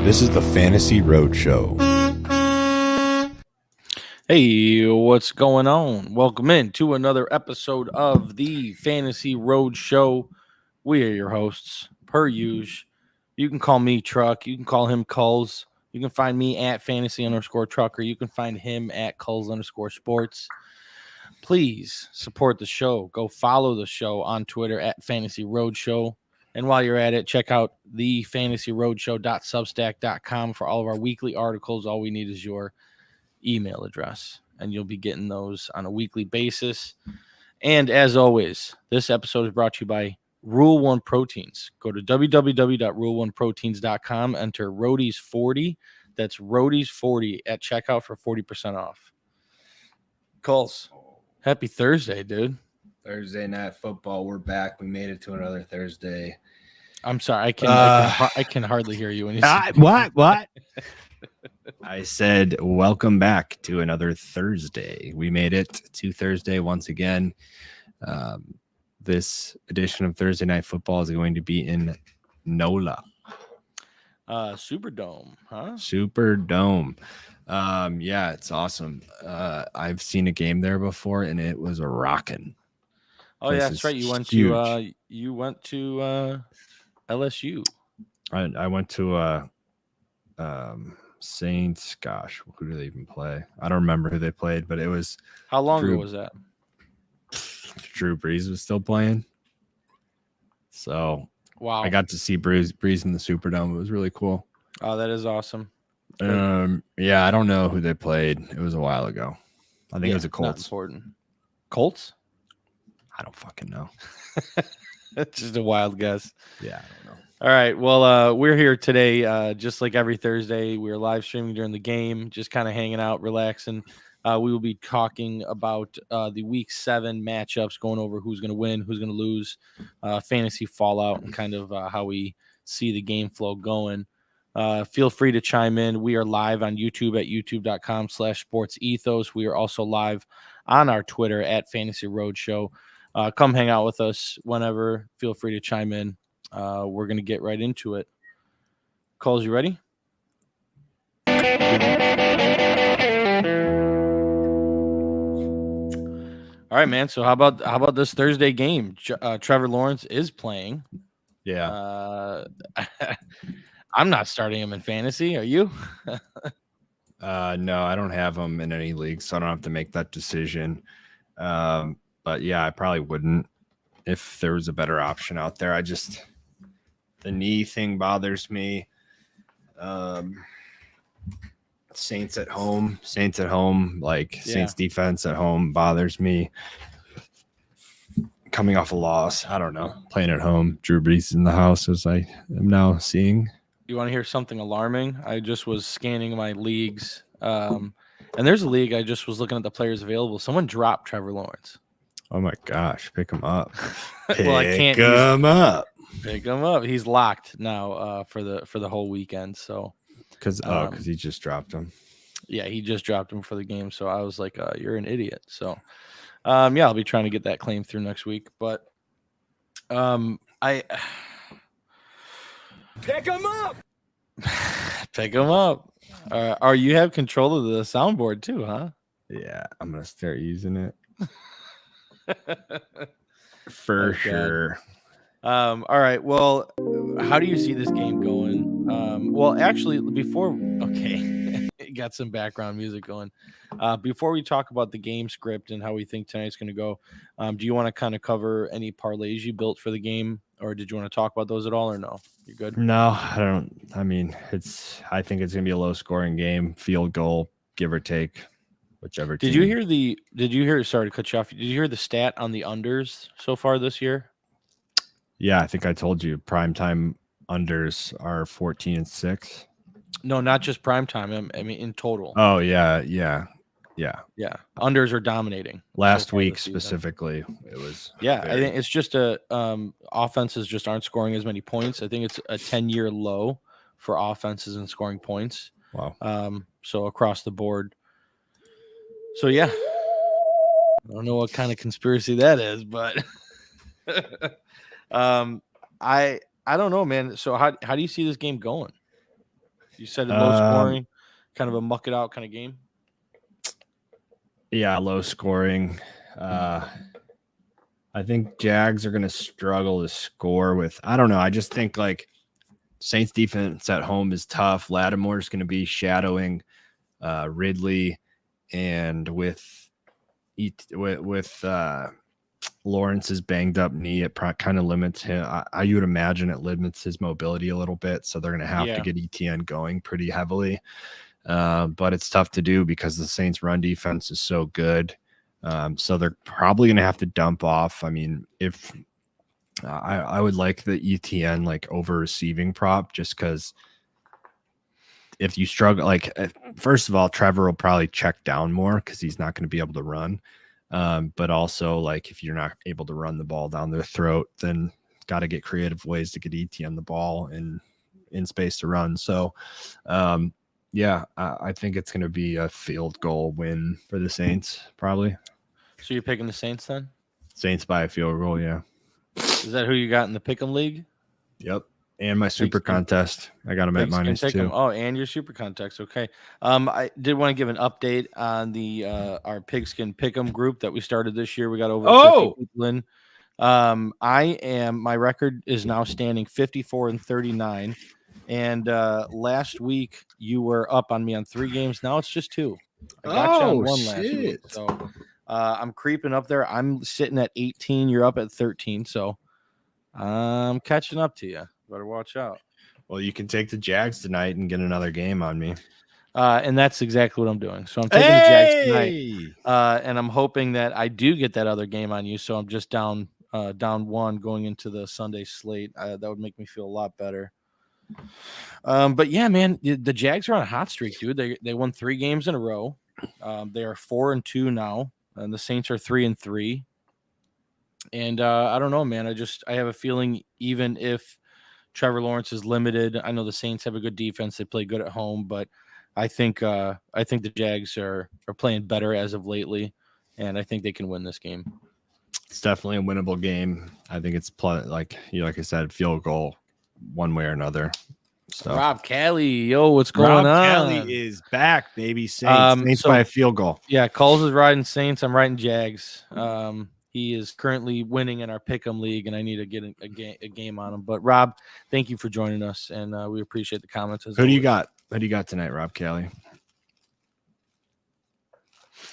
This is the Fantasy Roadshow. Hey, what's going on? Welcome in to another episode of the Fantasy Roadshow. We are your hosts, per usual. You can call me Truck. You can call him Kulz. You can find me at fantasy_trucker. You can find him at Kulz_sports. Please support the show. Go follow the show on Twitter at Fantasy Roadshow. And while you're at it, check out the fantasyroadshow.substack.com for all of our weekly articles. All we need is your email address, and you'll be getting those on a weekly basis. And as always, this episode is brought to you by Rule 1 Proteins. Go to www.rule1proteins.com, enter Roadies40. That's Roadies40 at checkout for 40% off. Kulz, happy Thursday, dude. Thursday night football. We're back. We made it to another Thursday. I'm sorry. I can hardly hear you when you say What? I said, welcome back to another Thursday. We made it to Thursday once again. This edition of Thursday Night Football is going to be in NOLA. Superdome, huh? Superdome. Yeah, it's awesome. I've seen a game there before, and it was a rockin'. Oh, yeah, that's right. You went to LSU. I went to Saints. Gosh, who do they even play? I don't remember who they played, but it was. How long ago was that? Drew Brees was still playing. So wow, I got to see Brees in the Superdome. It was really cool. Oh, that is awesome. Yeah, I don't know who they played. It was a while ago. I think it was a Colts. Not important. Colts? I don't fucking know. That's just a wild guess. Yeah, I don't know. All right. Well, we're here today, just like every Thursday. We're live streaming during the game, just kind of hanging out, relaxing. We will be talking about the Week 7 matchups, going over who's going to win, who's going to lose, fantasy fallout, and kind of how we see the game flow going. Feel free to chime in. We are live on YouTube at youtube.com/sportsethos. We are also live on our Twitter at Fantasy Roadshow. Come hang out with us whenever. Feel free to chime in. We're going to get right into it. Kulz, you ready? All right, man. So how about this Thursday game? Trevor Lawrence is playing. Yeah. I'm not starting him in fantasy. Are you? No, I don't have him in any league, so I don't have to make that decision. But yeah, I probably wouldn't if there was a better option out there. The knee thing bothers me. Saints at home, Saints defense at home bothers me. Coming off a loss, I don't know. Playing at home, Drew Brees in the house, as I am now seeing. You want to hear something alarming? I just was scanning my leagues, and there's a league I just was looking at the players available. Someone dropped Trevor Lawrence. Oh my gosh, pick him up. Well, I can't. Pick him up. He's locked now for the whole weekend. So because he just dropped him. Yeah, he just dropped him for the game. So I was like, you're an idiot. So I'll be trying to get that claim through next week. But I pick him up. Pick him up. Or you have control of the soundboard too, huh? Yeah, I'm gonna start using it. For sure. All right. Well, how do you see this game going? Well, actually, got some background music going. Before we talk about the game script and how we think tonight's going to go, do you want to kind of cover any parlays you built for the game, or did you want to talk about those at all, or no? You good? No, I don't. I mean, I think it's going to be a low scoring game, field goal, give or take. Whichever team. Did you hear, sorry to cut you off. Did you hear the stat on the unders so far this year? Yeah, I think I told you primetime unders are 14-6. No, not just primetime. I mean, in total. Oh, yeah. Unders are dominating. Last week specifically, it was. Yeah, I think it's just offenses just aren't scoring as many points. I think it's a 10-year low for offenses in scoring points. Wow. So across the board. So yeah, I don't know what kind of conspiracy that is, but I don't know, man. So how do you see this game going? You said low scoring, kind of a muck it out kind of game. Yeah, low scoring. I think Jags are going to struggle to score with. I don't know. I just think like Saints defense at home is tough. Lattimore is going to be shadowing Ridley, and with Lawrence's banged up knee, it kind of limits him. I would imagine it limits his mobility a little bit, so they're going to have to get ETN going pretty heavily. But it's tough to do because the Saints' run defense is so good. So they're probably going to have to dump off. I mean, if I would like the ETN like over receiving prop, just because if you struggle, like first of all, Trevor will probably check down more because he's not going to be able to run. But also like if you're not able to run the ball down their throat, then got to get creative ways to get ETN the ball and in space to run. So, yeah, I think it's going to be a field goal win for the Saints, probably. So you're picking the Saints then? Saints by a field goal, yeah. Is that who you got in the Pick'em League? Yep. And my super contest. I got them at -2. Oh, and your super contest. Okay. I did want to give an update on the our Pigskin Pick'em group that we started this year. We got over 50 people in. My record is now standing 54-39. And last week you were up on me on 3 games. Now it's just 2. I got you on 1 last week. So I'm creeping up there. I'm sitting at 18. You're up at 13. So I'm catching up to you. Better watch out. Well, you can take the Jags tonight and get another game on me. And that's exactly what I'm doing. So I'm taking the Jags tonight. And I'm hoping that I do get that other game on you. So I'm just down 1 going into the Sunday slate. That would make me feel a lot better. But yeah, man, the Jags are on a hot streak, dude. They won 3 games in a row. They are 4-2 now, and the Saints are 3-3. And I don't know, man. I have a feeling even if Trevor Lawrence is limited, I know the Saints have a good defense. They play good at home, but I think the Jags are playing better as of lately, and I think they can win this game. It's definitely a winnable game. I think it's like I said, field goal one way or another. So Rob Kelly, yo, what's going on? Kelly is back, baby. Saints by a field goal. Yeah, Kulz is riding Saints. I'm riding Jags. He is currently winning in our Pick'em League, and I need to get a game on him. But Rob, thank you for joining us, and we appreciate the comments. Who do you got? Who do you got tonight, Rob Kelly?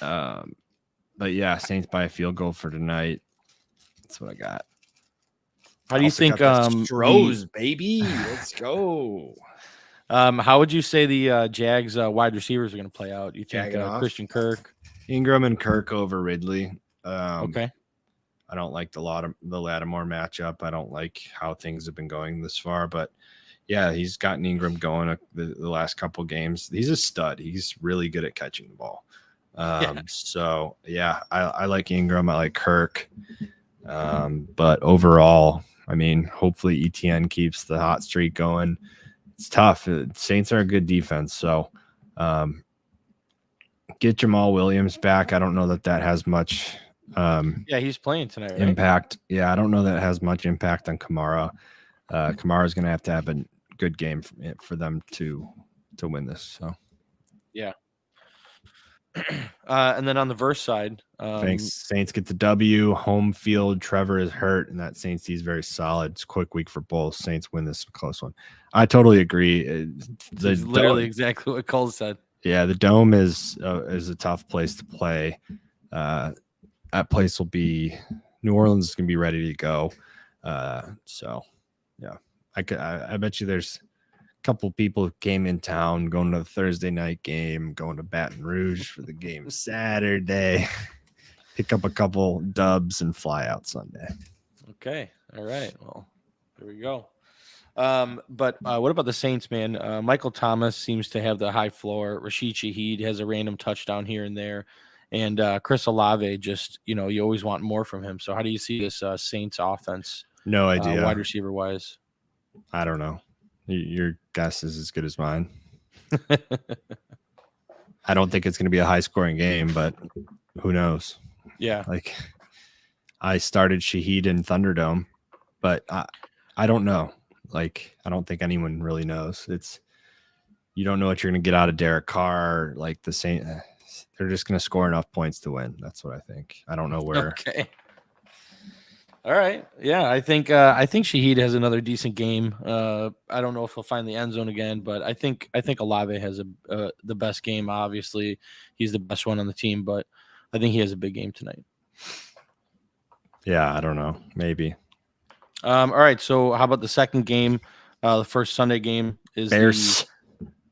But yeah, Saints by a field goal for tonight. That's what I got. How do you think Stros, baby? Let's go. How would you say the Jags wide receivers are going to play out? You think Christian Kirk, Ingram, and Kirk over Ridley? Okay. I don't like the Lattimore matchup. I don't like how things have been going this far, but yeah, he's gotten Ingram going the last couple games. He's a stud. He's really good at catching the ball. So yeah, I like Ingram. I like Kirk. But overall, I mean, hopefully ETN keeps the hot streak going. It's tough. Saints are a good defense, so get Jamal Williams back. I don't know that has much. Yeah, he's playing tonight. Right? Impact. Yeah, I don't know that has much impact on Kamara. Kamara's going to have a good game for them to win this. So yeah. And then on the verse side, thanks. Saints get the W. Home field. Trevor is hurt, and that Saints D is very solid. It's a quick week for both. Saints win this close one. I totally agree. It's literally exactly what Cole said. Yeah, the Dome is a tough place to play. That place will be New Orleans is going to be ready to go. So yeah, I bet you there's couple people came in town going to the Thursday night game, going to Baton Rouge for the game Saturday, pick up a couple dubs and fly out Sunday. Okay. All right. Well, there we go. But what about the Saints, man? Michael Thomas seems to have the high floor. Rashid Shaheed has a random touchdown here and there. And Chris Olave just, you always want more from him. So how do you see this Saints offense? No idea. Wide receiver wise. I don't know. Your guess is as good as mine. I don't think it's going to be a high scoring game, but who knows? Yeah. Like I started Shaheed in Thunderdome, but I don't know. Like, I don't think anyone really knows. you don't know what you're going to get out of Derek Carr. Like the same, they're just going to score enough points to win. That's what I think. I don't know where. Okay. All right. Yeah, I think Shaheed has another decent game. I don't know if he'll find the end zone again, but I think Olave has the best game. Obviously, he's the best one on the team, but I think he has a big game tonight. Yeah, I don't know. Maybe. All right. So how about the second game? The first Sunday game is Bears.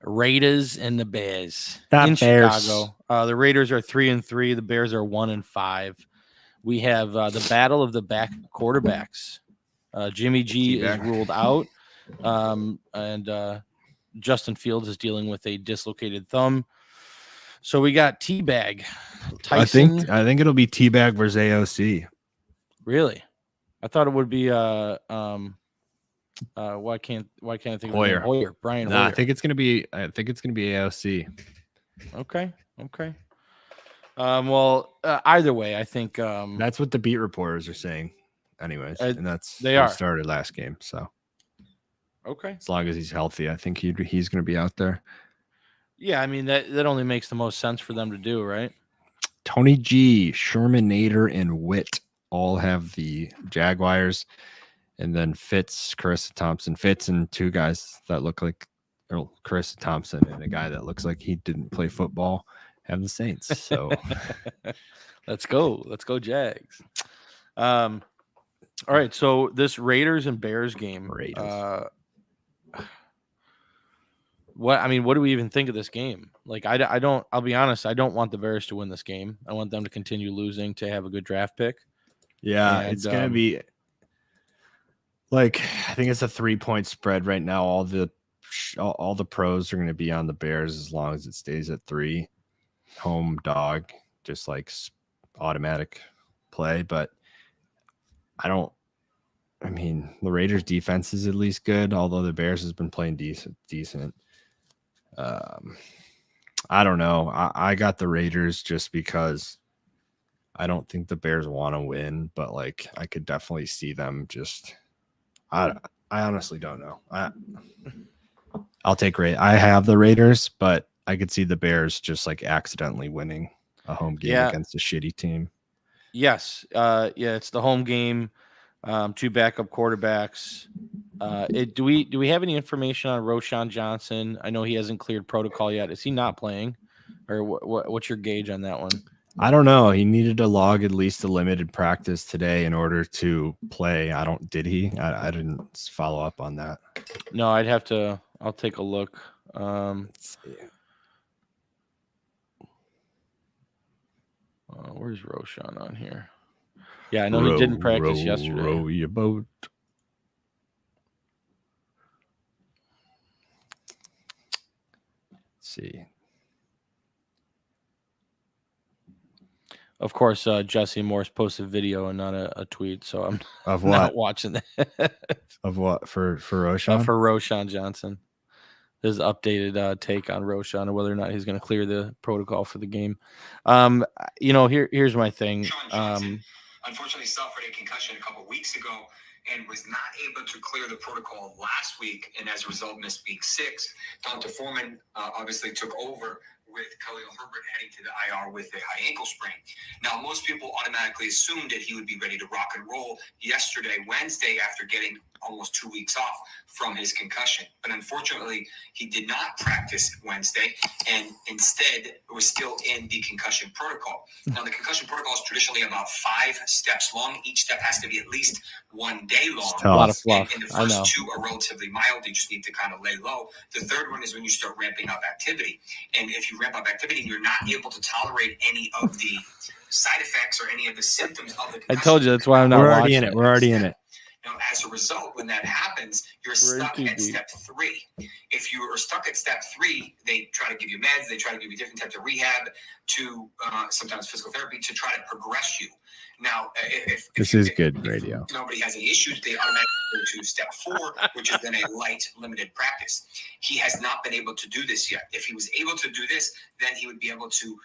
the Raiders and the Bears The Bears. Chicago. The Raiders are 3-3. The Bears are 1-5. We have the battle of the back quarterbacks. Jimmy G is ruled out, and Justin Fields is dealing with a dislocated thumb. So we got T-Bag. Tyson. I think it'll be T-Bag versus AOC. Really? I thought it would be why can't I think of Hoyer. Hoyer? Brian Nah, Hoyer. I think it's gonna be AOC. Okay. Well, either way, I think That's what the beat reporters are saying, anyways, and that's they who are started last game. So okay, as long as he's healthy, I think he's going to be out there. Yeah, I mean that only makes the most sense for them to do, right? Tony G, Sherman Nader, and Witt all have the Jaguars, and then Carissa Thompson, and two guys that look like Carissa Thompson and a guy that looks like he didn't play football have the Saints. So let's go Jags. All right, so this Raiders and Bears game. What do we even think of this game? Like, I'll be honest, I don't want the Bears to win this game. I want them to continue losing to have a good draft pick. Yeah, and it's gonna be like, I think it's a 3-point spread right now. All the pros are gonna be on the Bears as long as it stays at 3. Home dog, just like automatic play, but the Raiders defense is at least good, although the Bears has been playing decent. I don't know. I got the Raiders just because I don't think the Bears want to win, but like I could definitely see them just. I honestly don't know. I'll take I have the Raiders, but I could see the Bears just like accidentally winning a home game against a shitty team. Yes. It's the home game. 2 backup quarterbacks. Do we have any information on Roschon Johnson? I know he hasn't cleared protocol yet. Is he not playing, or what's your gauge on that one? I don't know. He needed to log at least a limited practice today in order to play. Did he? I didn't follow up on that. No, I'll take a look. Let's see. Where's Roschon on here? Yeah, I know he didn't practice yesterday. Row your boat. Let's see. Of course, Jesse Morse posted video and not a tweet, so I'm of what? Not watching that. Of what for Roschon? For Roschon Johnson. His updated take on Roschon and whether or not he's going to clear the protocol for the game. Here's my thing. Unfortunately suffered a concussion a couple weeks ago and was not able to clear the protocol last week, and as a result missed week 6. Donta Foreman obviously took over with Khalil Herbert heading to the IR with a high ankle sprain. Now, most people automatically assumed that he would be ready to rock and roll Wednesday, after getting almost 2 weeks off from his concussion. But unfortunately, he did not practice Wednesday and instead was still in the concussion protocol. Now, the concussion protocol is traditionally about 5 steps long. Each step has to be at least 1 day long. A lot of fluff. And the first 2 are relatively mild. You just need to kind of lay low. The third one is when you start ramping up activity. And if you ramp up activity and you're not able to tolerate any of the side effects or any of the symptoms of the concussion. I told you, that's why I'm not watching it. We're already in it. Now, as a result, when that happens, you're stuck at step 3. If you are stuck at step 3, they try to give you meds. They try to give you different types of rehab, to sometimes physical therapy, to try to progress you. Now, This is good radio. If nobody has any issues, they automatically go to step 4, which is then a light limited practice. He has not been able to do this yet. If he was able to do this, then he would be able to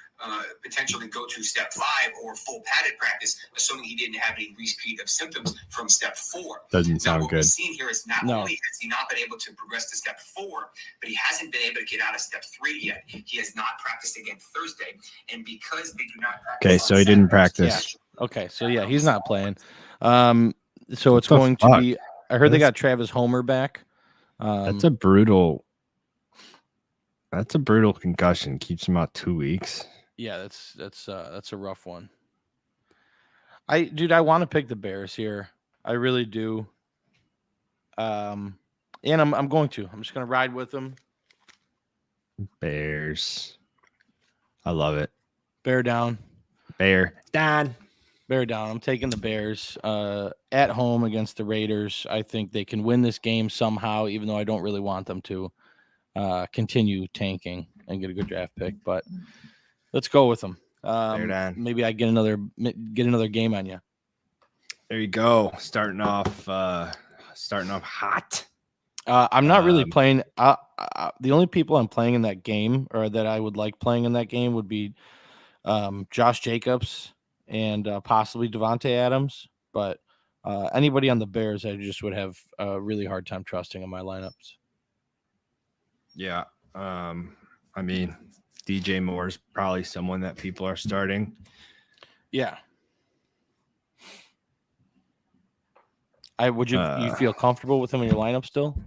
potentially go to step 5 or full padded practice, assuming he didn't have any repeat of symptoms from step 4. Doesn't sound what good. We've seen here is not only has he not been able to progress to step 4, but he hasn't been able to get out of step 3 yet. He has not practiced again Thursday, and because they do not practice. Okay, so he didn't practice. Yeah. Okay, so yeah, he's not playing. So it's going to be. I heard they got Travis Homer back. That's a brutal concussion. Keeps him out 2 weeks. Yeah, that's a rough one. I want to pick the Bears here. I really do. And I'm going to. I'm just going to ride with them. Bears. I love it. Bear down. Bear down. Bear down. I'm taking the Bears at home against the Raiders. I think they can win this game somehow, even though I don't really want them to continue tanking and get a good draft pick. But let's go with them. Maybe I get another game on you. There you go. Starting off hot. I'm not really playing. The only people I'm playing in that game, or that I would like playing in that game, would be Josh Jacobs and possibly Devontae Adams. But anybody on the Bears, I just would have a really hard time trusting in my lineups. Yeah. I mean, DJ Moore is probably someone that people are starting. Yeah. Would you feel comfortable with him in your lineup still?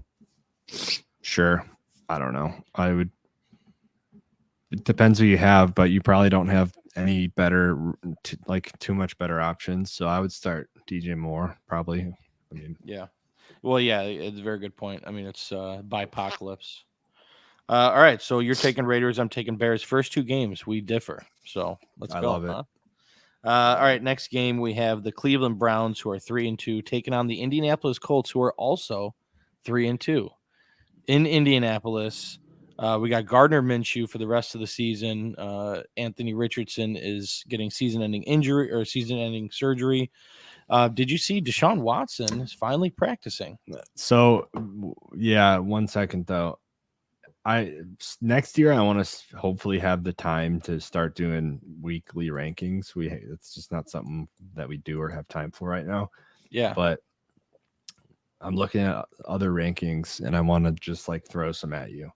Sure. I don't know. I would. It depends who you have, but you probably don't have any better, too much better options. So I would start DJ Moore probably. I mean, yeah. Well, yeah, it's a very good point. I mean, it's bipocalypse. All right, so you're taking Raiders. I'm taking Bears. First 2 games, we differ. So let's go. I love it. Huh? All right, next game we have the Cleveland Browns, who are 3-2, taking on the Indianapolis Colts, who are also 3-2. In Indianapolis, we got Gardner Minshew for the rest of the season. Anthony Richardson is getting season-ending injury or season-ending surgery. Did you see Deshaun Watson is finally practicing? So, yeah, 1 second though. Next year I want to hopefully have the time to start doing weekly rankings. It's just not something that we do or have time for right now. Yeah, but I'm looking at other rankings and I want to just throw some at you.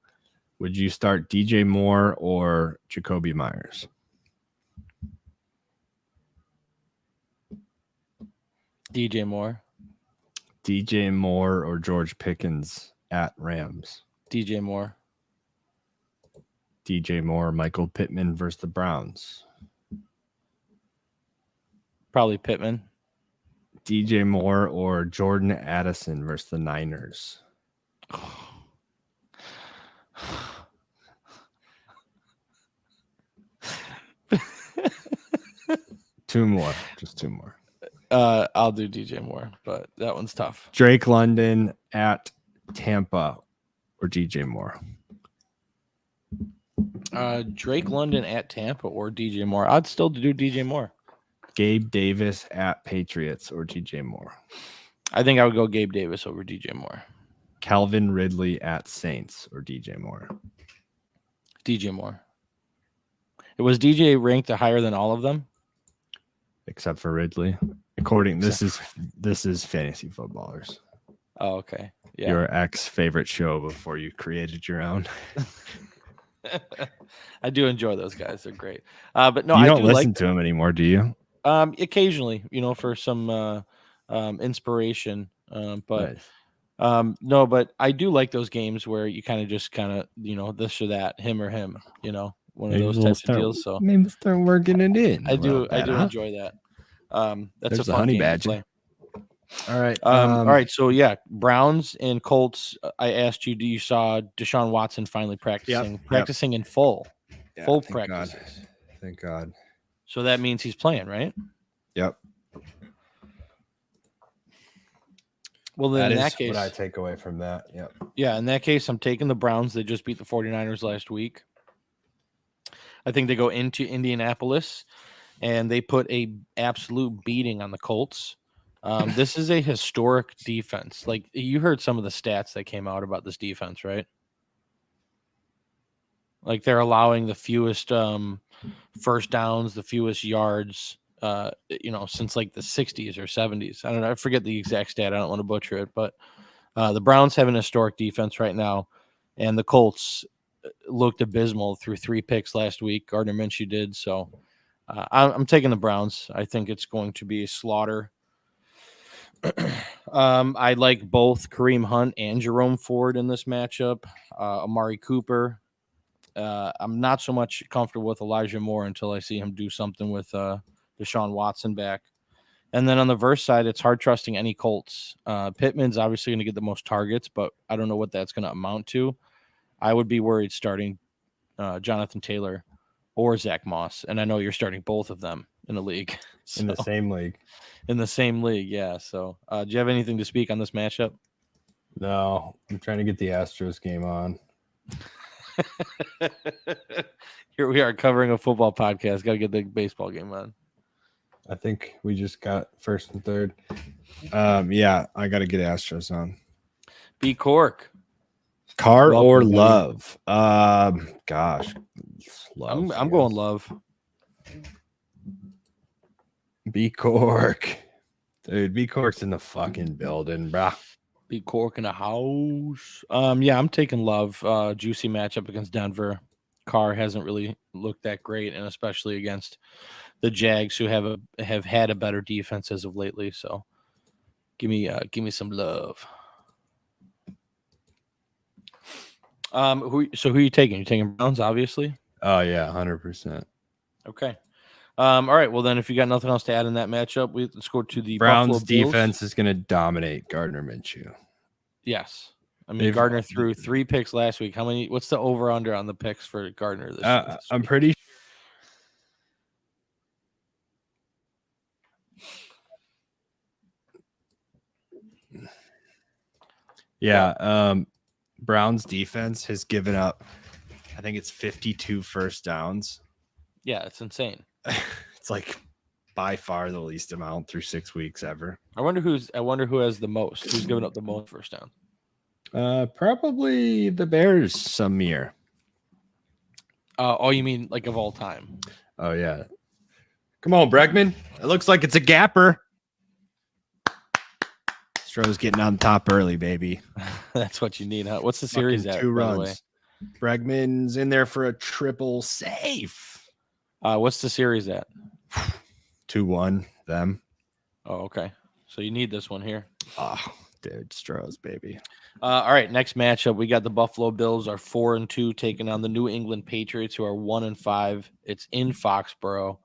Would you start DJ Moore or Jacoby Myers? DJ Moore. DJ Moore or George Pickens at Rams? DJ Moore. DJ Moore, Michael Pittman versus the Browns. Probably Pittman. DJ Moore or Jordan Addison versus the Niners. Just two more. I'll do DJ Moore, but that one's tough. Drake London at Tampa or DJ Moore. Drake London at Tampa or DJ Moore. I'd still do DJ Moore. Gabe Davis at Patriots or DJ Moore. I think I would go Gabe Davis over DJ Moore. Calvin Ridley at Saints or DJ Moore. DJ Moore. Was DJ ranked higher than all of them? Except for Ridley. This is Fantasy Footballers. Oh, okay. Yeah. Your ex-favorite show before you created your own. I do enjoy those guys. They're great. But no, you I don't do listen to them anymore, do you? Occasionally, for some inspiration. But nice. no, but I do like those games where you kind of this or that, him or him, one of those types of deals. So maybe start working it in. I do enjoy that. That's There's a fun honey game badger. to play. All right. All right. So yeah, Browns and Colts. I asked you, do you saw Deshaun Watson finally practicing in full practice? Thank God. So that means he's playing, right? Yep. Well, then in that case, what I take away from that. Yep. Yeah, in that case, I'm taking the Browns. They just beat the 49ers last week. I think they go into Indianapolis and they put a absolute beating on the Colts. This is a historic defense. Like, you heard some of the stats that came out about this defense, right? Like, they're allowing the fewest first downs, the fewest yards, since like the 60s or 70s. I don't know. I forget the exact stat. I don't want to butcher it, but the Browns have an historic defense right now, and the Colts looked abysmal through 3 picks last week. Gardner Minshew did. So I'm taking the Browns. I think it's going to be a slaughter. I like both Kareem Hunt and Jerome Ford in this matchup. Amari Cooper. I'm not so much comfortable with Elijah Moore until I see him do something with Deshaun Watson back. And then on the verse side, it's hard trusting any Colts. Pittman's obviously going to get the most targets, but I don't know what that's going to amount to. I would be worried starting Jonathan Taylor or Zach Moss. And I know you're starting both of them in the league. In the same league. In the same league, yeah. So do you have anything to speak on this matchup? No, I'm trying to get the Astros game on. Here we are covering a football podcast. Got to get the baseball game on. I think we just got first and third. Yeah, I got to get Astros on. B Cork. Carr Welcome, or buddy. Love? Gosh. Love, I'm going Love. B Cork. Dude, B Cork's in the fucking building, brah. B Cork in the house. Yeah, I'm taking Love. Juicy matchup against Denver. Carr hasn't really looked that great, and especially against the Jags, who have had a better defense as of lately. So give me some Love. Who are you taking? You're taking Browns, obviously. Oh yeah, 100%. Okay. All right. Well, then, if you got nothing else to add in that matchup, let's go to the Browns Buffalo Bills. defense is going to dominate Gardner Minshew. Yes. I mean, Gardner threw 3 picks last week. What's the over under on the picks for Gardner this I'm week? pretty Yeah. Browns defense has given up, I think it's 52 first downs. Yeah, it's insane. It's like by far the least amount through 6 weeks ever. I wonder who has the most. Who's given up the most first down? Probably the Bears some year. Oh, you mean like of all time? Oh yeah. Come on, Bregman. It looks like it's a gapper. Stroh's getting on top early, baby. That's what you need, huh? What's the series at? 2 by the way? runs. Bregman's in there for a triple safe. What's the series at? 2-1 them. Oh, okay. So you need this one here. Oh, dude, Stroh's baby. All right, next matchup, we got the Buffalo Bills are 4-2 taking on the New England Patriots, who are 1-5. It's in Foxborough.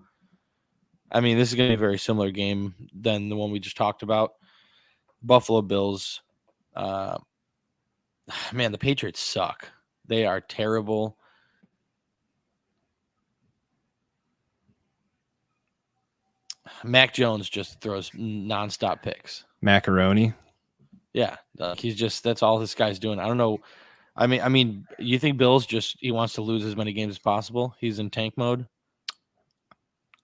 I mean, this is going to be a very similar game than the one we just talked about. Buffalo Bills. Man, the Patriots suck. They are terrible. Mac Jones just throws nonstop picks. Macaroni. Yeah, that's all this guy's doing. I don't know. I mean, you think Bills he wants to lose as many games as possible? He's in tank mode.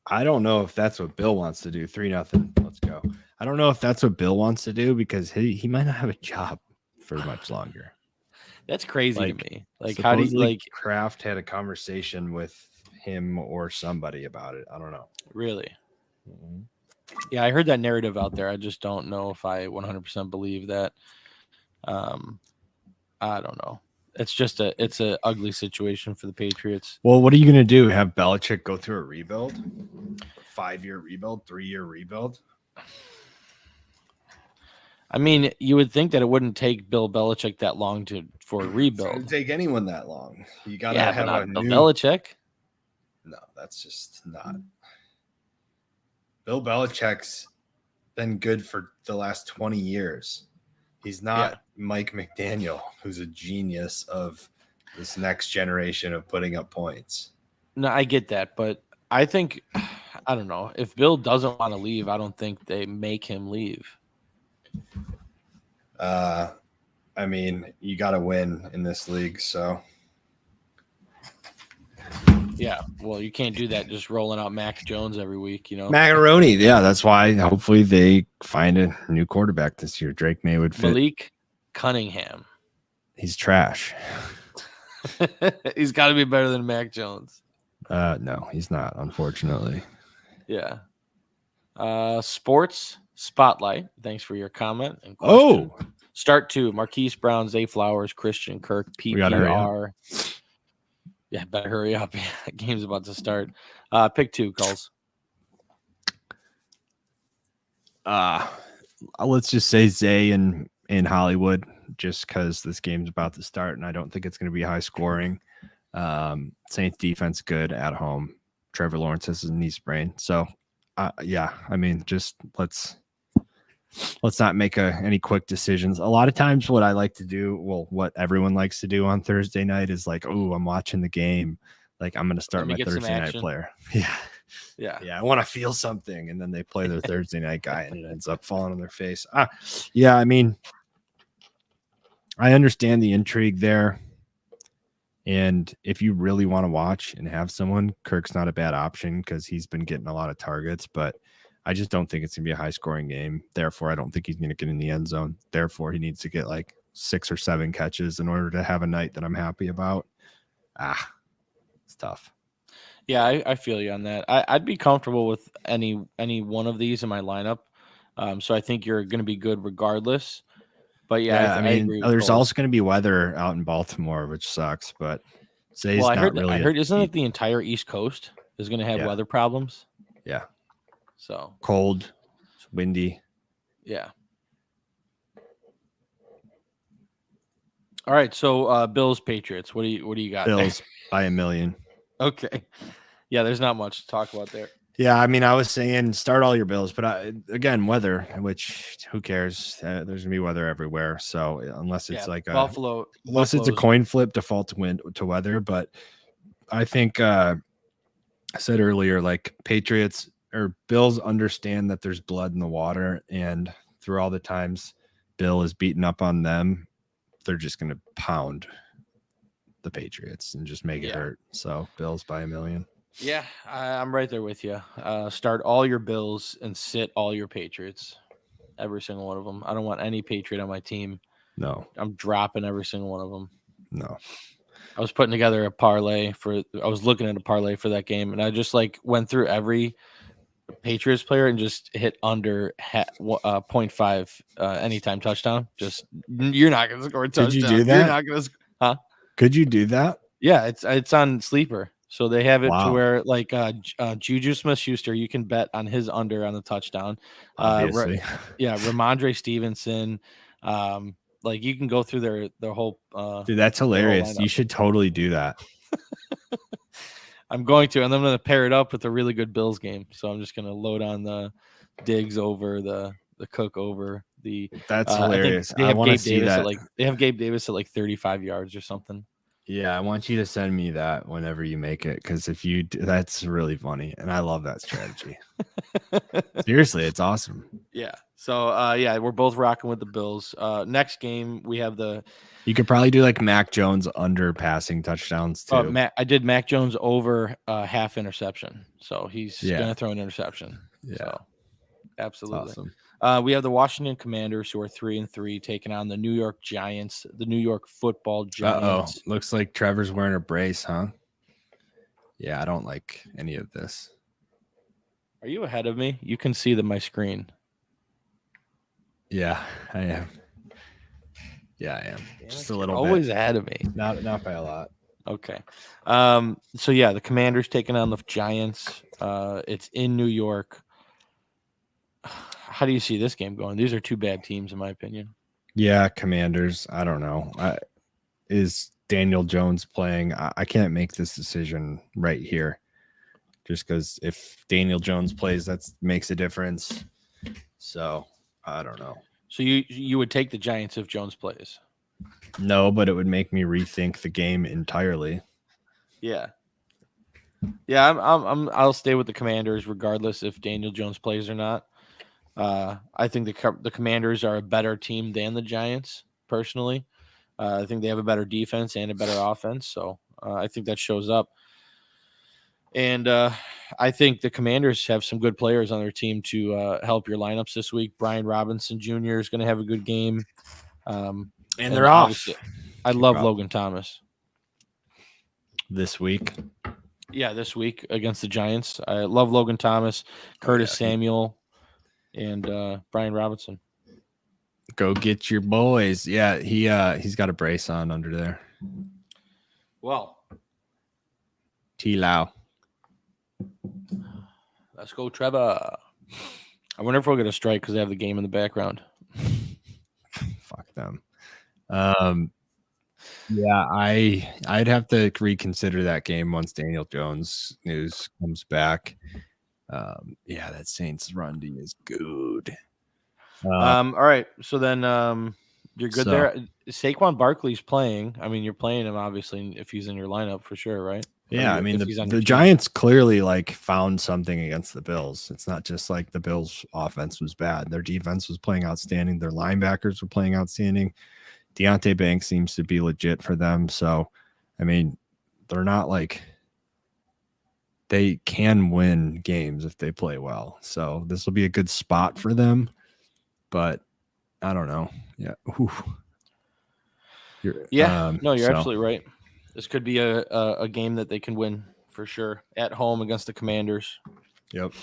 I don't know if that's what Bill wants to do. 3-0. Let's go. I don't know if that's what Bill wants to do because he might not have a job for much longer. That's crazy to me. Like, how do you Supposedly Kraft had a conversation with him or somebody about it. I don't know. Really? Mm-hmm. Yeah, I heard that narrative out there. I just don't know if I 100% believe that. I don't know. It's a ugly situation for the Patriots. Well, what are you going to do? Have Belichick go through a rebuild? 5-year rebuild? 3-year rebuild? I mean, you would think that it wouldn't take Bill Belichick that long for a rebuild. It doesn't take anyone that long. You got to Yeah, have but a not Bill new Belichick. No, that's just not. Bill Belichick's been good for the last 20 years. He's not Mike McDaniel, who's a genius of this next generation of putting up points. No, I get that, but I think, I don't know. If Bill doesn't want to leave, I don't think they make him leave. I mean, you got to win in this league, so. Yeah, well, you can't do that just rolling out Mac Jones every week, you know. Macaroni. Yeah, that's why hopefully they find a new quarterback this year. Drake May would fit. Malik Cunningham. He's trash. He's got to be better than Mac Jones. No, he's not, unfortunately. Yeah. Sports Spotlight. Thanks for your comment and question. Oh, Start 2. Marquise Brown, Zay Flowers, Christian Kirk, We gotta hurry PPR. Yeah, better hurry up. Game's about to start. Pick 2, Kulz. let's just say Zay in Hollywood, just because this game's about to start, and I don't think it's going to be high scoring. Saints defense good at home. Trevor Lawrence has his knee sprain, so yeah, I mean, just let's not make any quick decisions. A lot of times, what I like to do, well, what everyone likes to do on Thursday night is like, oh, I'm watching the game, like I'm going to start my Thursday night player. Yeah. I want to feel something, and then they play their Thursday night guy, and it ends up falling on their face. Yeah, I mean, I understand the intrigue there. And if you really want to watch and have someone, Kirk's not a bad option because he's been getting a lot of targets, but I just don't think it's going to be a high scoring game. Therefore, I don't think he's going to get in the end zone. Therefore, he needs to get like 6 or 7 catches in order to have a night that I'm happy about. It's tough. Yeah, I feel you on that. I'd be comfortable with any one of these in my lineup. So I think you're going to be good regardless. But yeah, I I mean, agree with there's Kulz. also going to be weather out in Baltimore, which sucks. But Zay's I not really. I heard, isn't it the entire East Coast is going to have weather problems? Yeah. So Cold, it's windy. Yeah. All right. So Bills Patriots. What do you got? Bills by 1 million. Okay. Yeah, there's not much to talk about there. Yeah, I mean, I was saying start all your Bills, but again, weather, which who cares? There's gonna be weather everywhere. So unless it's like Buffalo, it's a coin flip, default to weather. But I think I said earlier, like Patriots or Bills understand that there's blood in the water, and through all the times Bill is beating up on them, they're just gonna pound the Patriots and just make it hurt. So Bills by 1 million. Yeah, I'm right there with you. Start all your Bills and sit all your Patriots. Every single one of them. I don't want any Patriot on my team. No. I'm dropping every single one of them. No. I was putting together a parlay I was looking at a parlay for that game, and I just like went through every Patriots player and just hit under 0.5 anytime touchdown. Just you're not going to score a touchdown. Could you do that? You're not going to. Huh? Could you do that? Yeah, it's on Sleeper. So they have it to where like Juju Smith-Schuster, you can bet on his under on the touchdown. Obviously. Ramondre Stevenson. Like you can go through their whole. Dude, that's hilarious. You should totally do that. I'm going to, and I'm going to pair it up with a really good Bills game. So I'm just going to load on the Diggs over the Cook over the. That's hilarious. They have Gabe Davis they have Gabe Davis at like 35 yards or something. Yeah, I want you to send me that whenever you make it, because if you do, that's really funny, and I love that strategy. Seriously, it's awesome. Yeah. So we're both rocking with the Bills. Next game we have you could probably do like Mac Jones under passing touchdowns too. I did Mac Jones over half interception, so he's gonna throw an interception. Yeah, so, absolutely. That's awesome. We have the Washington Commanders, who are 3-3, taking on the New York Giants, the New York Football Giants. Looks like Trevor's wearing a brace, huh? Yeah, I don't like any of this. Are you ahead of me? You can see my screen. Yeah, I am. Yeah, I am. Just a little always bit. Ahead of me. Not by a lot. Okay. So yeah, the Commanders taking on the Giants. It's in New York. How do you see this game going? These are two bad teams, in my opinion. Yeah, Commanders. I don't know. Is Daniel Jones playing? I can't make this decision right here, just because if Daniel Jones plays, that makes a difference. So I don't know. So you would take the Giants if Jones plays? No, but it would make me rethink the game entirely. Yeah. Yeah, I'll stay with the Commanders regardless if Daniel Jones plays or not. I think the Commanders are a better team than the Giants, personally. I think they have a better defense and a better offense, so I think that shows up. And I think the Commanders have some good players on their team to help your lineups this week. Brian Robinson Jr. is going to have a good game. And they're off. I love Logan Thomas. This week. Yeah, this week against the Giants. I love Logan Thomas, Curtis Samuel, and Brian Robinson. Go get your boys. Yeah, he's got a brace on under there. Well, T-Lau. Let's go, Trevor. I wonder if we'll get a strike because they have the game in the background. Fuck them. Yeah, I'd have to reconsider that game once Daniel Jones news comes back. Yeah, that Saints run D is good. All right, so then you're good there. Saquon Barkley's playing. I mean, you're playing him obviously if he's in your lineup for sure, right? Yeah, I mean the Giants clearly like found something against the Bills. It's not just like the Bills' offense was bad; their defense was playing outstanding. Their linebackers were playing outstanding. Deontay Banks seems to be legit for them. So, I mean, they're not like they can win games if they play well. So this will be a good spot for them. But I don't know. Yeah. You're absolutely right. This could be a game that they can win for sure at home against the Commanders. Yep.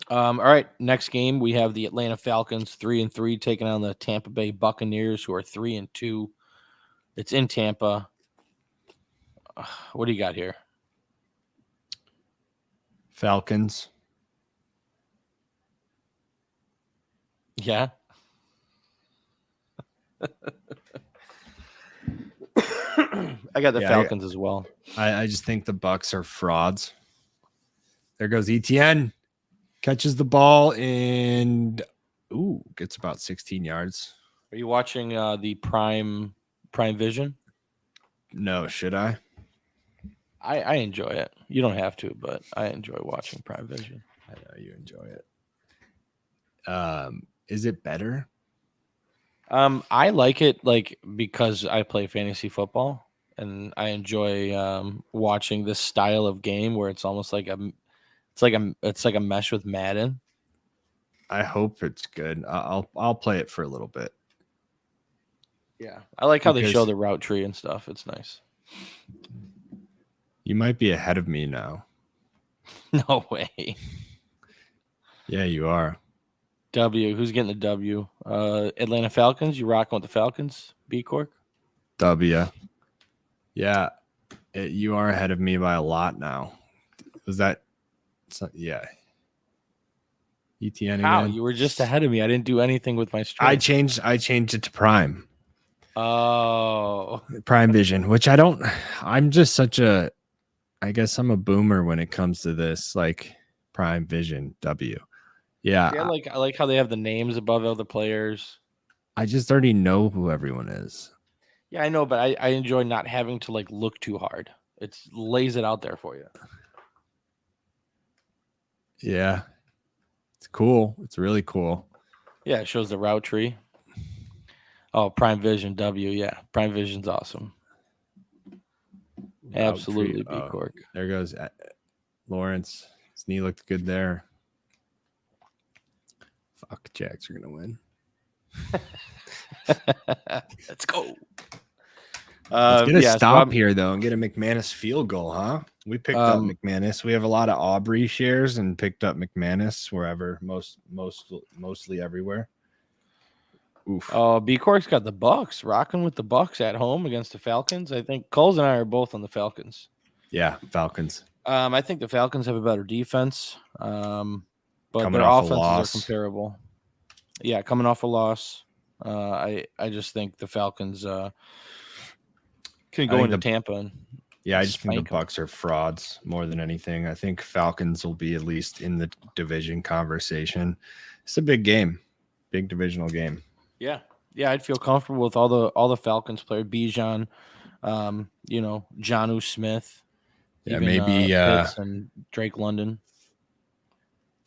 All right. Next game, we have the Atlanta Falcons 3-3 taking on the Tampa Bay Buccaneers, who are 3-2. It's in Tampa. What do you got here? Falcons. Yeah. I got the Falcons as well. I just think the Bucs are frauds. There goes ETN. Catches the ball and gets about 16 yards. Are you watching the Prime Vision? No, should I? I enjoy it. You don't have to, but I enjoy watching Prime Vision. I know you enjoy it. Is it better? I like it because I play fantasy football and I enjoy watching this style of game where it's almost like it's like a mesh with Madden. I hope it's good. I'll play it for a little bit. Yeah, I like how they show the route tree and stuff. It's nice. You might be ahead of me now. No way. Yeah, you are. W. Who's getting the W? Atlanta Falcons. You rocking with the Falcons? B Cork. W. Yeah, you are ahead of me by a lot now. Was that? Yeah. ETN How? again? You were just ahead of me. I didn't do anything with my stream. I changed it to Prime. Oh. Prime Vision, which I'm just I guess I'm a boomer when it comes to this, like Prime Vision W. Yeah. I like how they have the names above all the players. I just already know who everyone is. Yeah, I know, but I enjoy not having to look too hard. It lays it out there for you. Yeah. It's cool. It's really cool. Yeah, it shows the route tree. Oh, Prime Vision W. Yeah, Prime Vision's awesome. Absolutely, B Cork. There goes Lawrence. His knee looked good there. Fuck, Jags are gonna win. Let's go. Let's get a stop here though and get a McManus field goal, huh? We picked up McManus. We have a lot of Aubrey shares and picked up McManus wherever, mostly everywhere. Oof. Oh, B Cork's got the Bucks, rocking with the Bucks at home against the Falcons. I think Kulz and I are both on the Falcons. Yeah, Falcons. I think the Falcons have a better defense, but coming their off offenses are comparable. Yeah, coming off a loss. I just think the Falcons can go into Tampa. I just think the Bucs are frauds more than anything. I think Falcons will be at least in the division conversation. It's a big game, big divisional game. Yeah, I'd feel comfortable with all the Falcons players. Bijan, Jonnu Smith. Yeah, even, maybe Pitts and Drake London.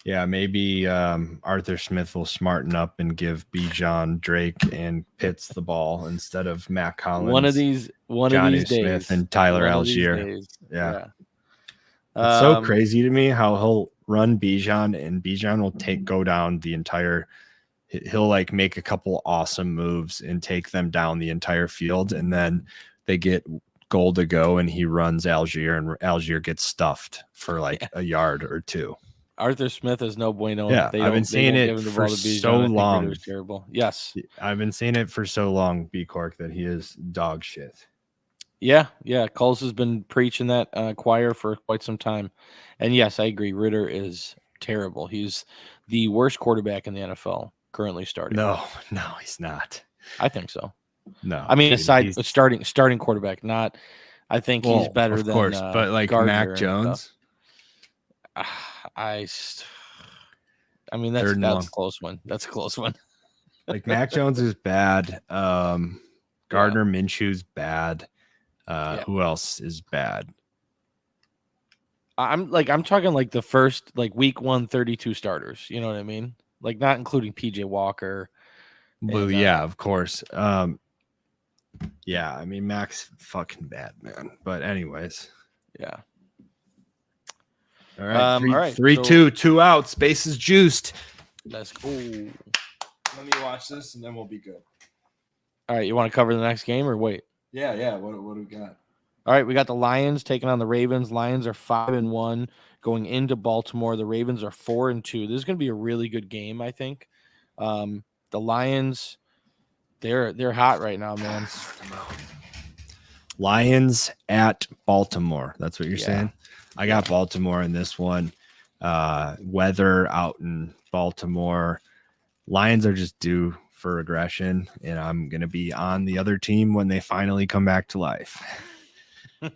Yeah, maybe Arthur Smith will smarten up and give Bijan, Drake, and Pitts the ball instead of Matt Collins. One of these Jonnu days, Smith and Tyler Algier. Yeah. It's so crazy to me how he'll run Bijan and Bijan will go down the entire. He'll like make a couple awesome moves and take them down the entire field, and then they get goal to go, and he runs Algier, and Algier gets stuffed for like a yard or two. Arthur Smith is no bueno. Yeah, I've been seeing it for so long. It was terrible. Yes, I've been seeing it for so long, B Cork, that he is dog shit. Yeah. Kulz has been preaching that choir for quite some time, and yes, I agree. Ritter is terrible. He's the worst quarterback in the NFL currently starting. No, he's not. I think so. No, I mean, aside starting quarterback, not. I think he's better than. Of course, but like Gardner Mac Jones. I mean, that's a close one. That's a close one. Like Mac Jones is bad. Gardner Minshew's bad. Who else is bad? I'm talking like the first like week 132 starters. You know what I mean? Like not including PJ Walker. Well, yeah, of course. Yeah, I mean Mac's fucking bad, man. But anyways, yeah. All right, 3-2, 2 outs. Base is juiced. Let's go. Let me watch this, and then we'll be good. All right, you want to cover the next game or wait? Yeah. What do we got? All right, we got the Lions taking on the Ravens. Lions are 5-1 going into Baltimore. The Ravens are 4-2. This is going to be a really good game, I think. The Lions, they're hot right now, man. Lions at Baltimore. That's what you're saying? I got Baltimore in this one. Weather out in Baltimore. Lions are just due for aggression, and I'm going to be on the other team when they finally come back to life.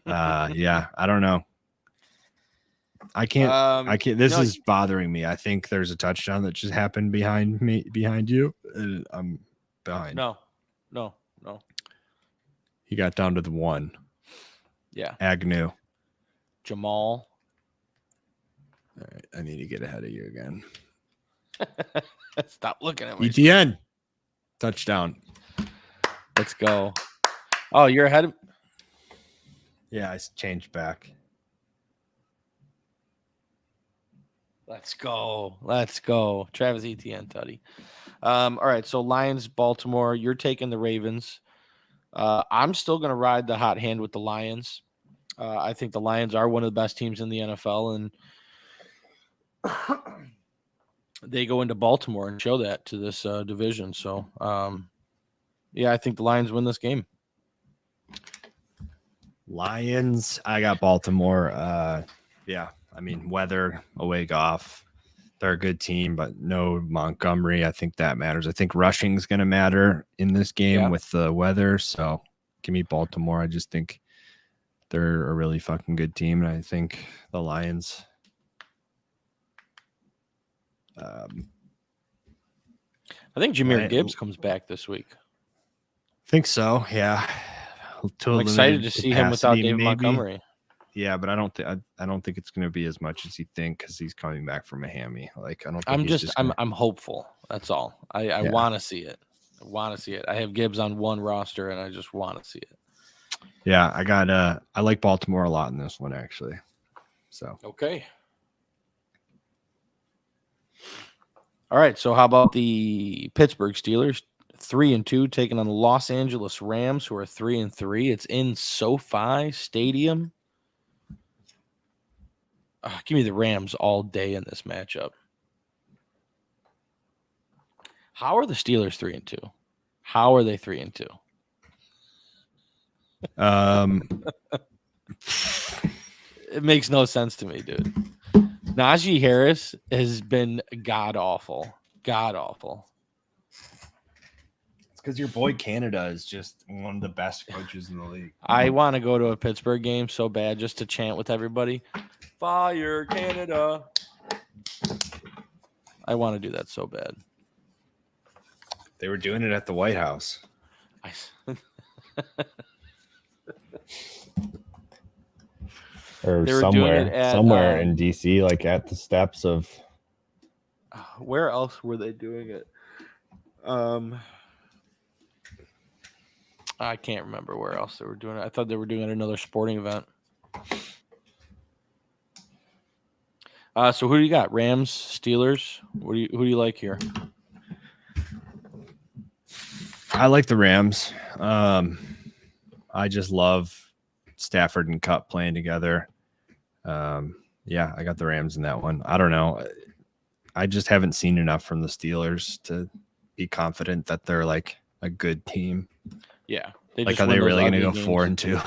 I don't know. I can't. This is bothering me. I think there's a touchdown that just happened behind you. I'm behind. No. He got down to the 1. Yeah. Agnew. Jamal. All right, I need to get ahead of you again. Stop looking at me. ETN. Touchdown. Let's go. Oh, you're ahead of. Yeah, I changed back. Let's go. Travis Etienne, Tutty. All right, so Lions, Baltimore. You're taking the Ravens. I'm still going to ride the hot hand with the Lions. I think the Lions are one of the best teams in the NFL, and they go into Baltimore and show that to this division. So, I think the Lions win this game. Lions, I got Baltimore. I mean, weather, away Goff. They're a good team, but no Montgomery. I think that matters. I think rushing is going to matter in this game with the weather. So give me Baltimore. I just think they're a really fucking good team. And I think the Lions. I think Jahmyr Gibbs comes back this week. Think so. Yeah. I'm excited to see him without David Montgomery. Yeah, but I don't think it's going to be as much as you think because he's coming back from a hammy. Like I don't. Think I'm hopeful. That's all. I want to see it. I have Gibbs on one roster, and I just want to see it. Yeah, I like Baltimore a lot in this one actually. So okay. All right. So how about the Pittsburgh Steelers? 3-2 taking on the Los Angeles Rams, who are 3-3. It's in SoFi Stadium. Give me the Rams all day in this matchup. How are the Steelers 3-2? How are they 3-2? It makes no sense to me, dude. Najee Harris has been god awful. It's because your boy Canada is just one of the best coaches in the league. I want to go to a Pittsburgh game so bad just to chant with everybody. Fire Canada. I want to do that so bad. They were doing it at the White House. Or somewhere in DC, like at the steps of. Where else were they doing it? I can't remember where else they were doing it. I thought they were doing it at another sporting event. So who do you got? Rams, Steelers? Who do you like here? I like the Rams. I just love Stafford and Cup playing together. Yeah, I got the Rams in that one. I don't know. I just haven't seen enough from the Steelers to be confident that they're like a good team. Yeah. Like, are they really going to go 4-2?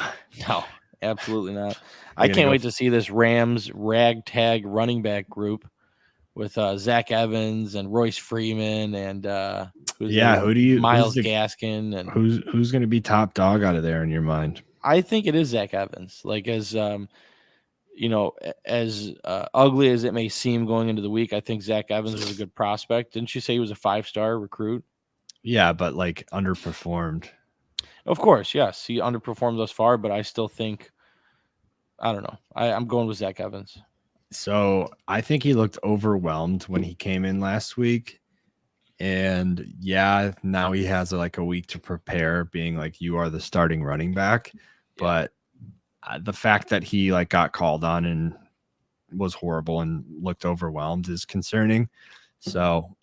No, absolutely not. I can't wait to see this Rams ragtag running back group with Zach Evans and Royce Freeman and Myles Gaskin and who's going to be top dog out of there in your mind? I think it is Zach Evans. Like as as ugly as it may seem going into the week, I think Zach Evans is a good prospect. Didn't you say he was a 5-star recruit? Yeah, but like underperformed. Of course, yes. He underperformed thus far, but I still think, I don't know. I'm going with Zach Evans. So I think he looked overwhelmed when he came in last week. And yeah, now he has like a week to prepare, being like, you are the starting running back. Yeah. But the fact that he like got called on and was horrible and looked overwhelmed is concerning. So,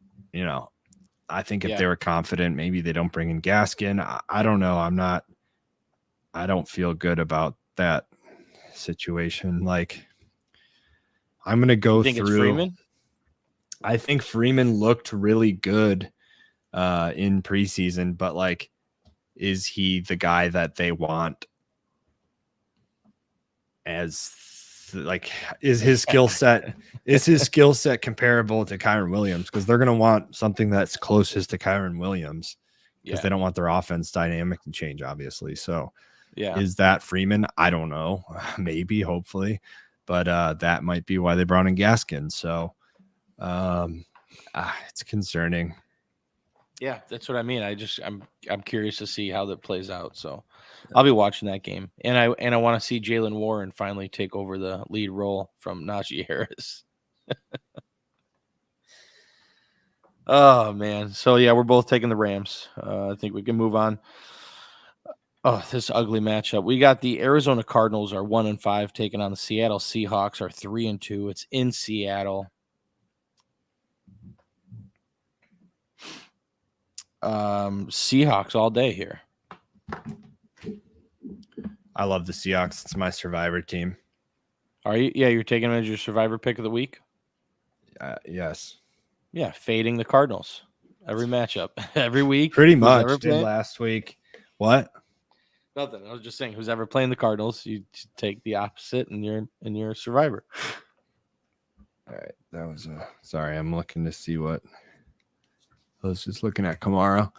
I think if they were confident, maybe they don't bring in Gaskin. I don't know. I don't feel good about that situation. Like, I'm going to go through. It's Freeman? I think Freeman looked really good in preseason, but like, is he the guy that they want? Is his skill set comparable to Kyren Williams? Because they're going to want something that's closest to Kyren Williams because they don't want their offense dynamic to change, obviously. So, is that Freeman? I don't know. Maybe, hopefully, but that might be why they brought in Gaskin. So, it's concerning. Yeah, that's what I mean. I'm curious to see how that plays out. So I'll be watching that game, and I want to see Jalen Warren finally take over the lead role from Najee Harris. Oh man, so yeah, we're both taking the Rams. I think we can move on. Oh, this ugly matchup. We got the Arizona Cardinals are 1-5 taking on the Seattle Seahawks are 3-2. It's in Seattle. Seahawks all day here. I love the Seahawks. It's my survivor team. Are you? Yeah, you're taking them as your survivor pick of the week? Yes. Yeah, fading the Cardinals. Every matchup. Every week. Pretty much. Did last week. What? Nothing. I was just saying, who's ever playing the Cardinals, you take the opposite and you're survivor. All right. That was sorry, I'm looking to see what I was just looking at Kamara.